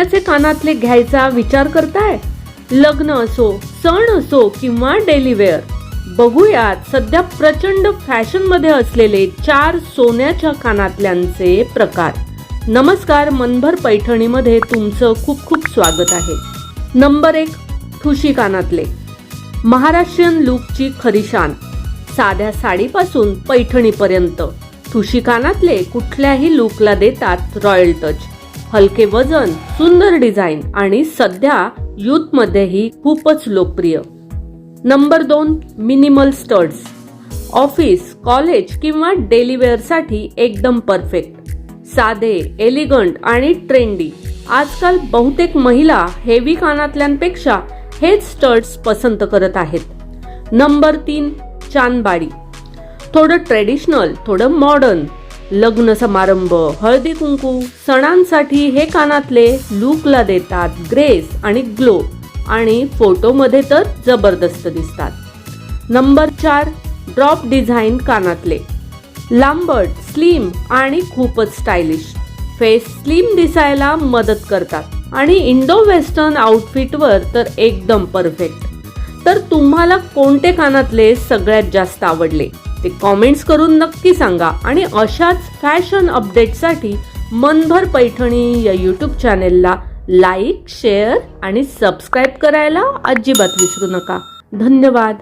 सोन्याचे कानातले घ्यायचा विचार करताय? लग्न असो, सण असो किंवा डेली वेअर, बघूयात सध्या प्रचंड फॅशन मध्ये असलेले 4 सोन्याच्या कानातल्यांचे प्रकार. नमस्कार, मनभर पैठणीमध्ये तुमचं खूप खूप स्वागत आहे. नंबर 1, ठुशी कानातले. महाराष्ट्रीयन लुकची खरी शान. साध्या साडीपासून पैठणीपर्यंत ठुशी कानातले कुठल्याही लुकला देतात रॉयल टच. हलके वजन, सुंदर डिझाईन आणि सध्या यूथ मध्येही खूपच लोकप्रिय. Number 2, minimal studs. Office, college किंवा डेली वेअर साठी एकदम परफेक्ट. साधे, एलिगंट आणि ट्रेंडी. आजकाल बहुतेक महिला हेवी कानातल्यांपेक्षा हेच स्टड्स पसंत करत आहेत. नंबर 3, चांदबाडी. थोडं ट्रेडिशनल, थोडं मॉडर्न. लग्न समारंभ, हळदी कुंकू, सणांसाठी हे कानातले लुकला देतात ग्रेस आणि ग्लो आणि फोटोमध्ये तर जबरदस्त दिसतात. नंबर 4, ड्रॉप डिझाईन कानातले. लांबट, स्लिम आणि खूपच स्टायलिश. फेस स्लिम दिसायला मदत करतात आणि इंडो वेस्टर्न आउटफिटवर तर एकदम परफेक्ट. तर तुम्हाला कोणते कानातले सगळ्यात जास्त आवडले ते कॉमेंट्स करून नक्की सांगा. आणि अशाच फॅशन अपडेटसाठी मनभर पैठणी या यूट्यूब चॅनेलला लाईक, शेअर आणि सबस्क्राईब करायला अजिबात विसरू नका. धन्यवाद.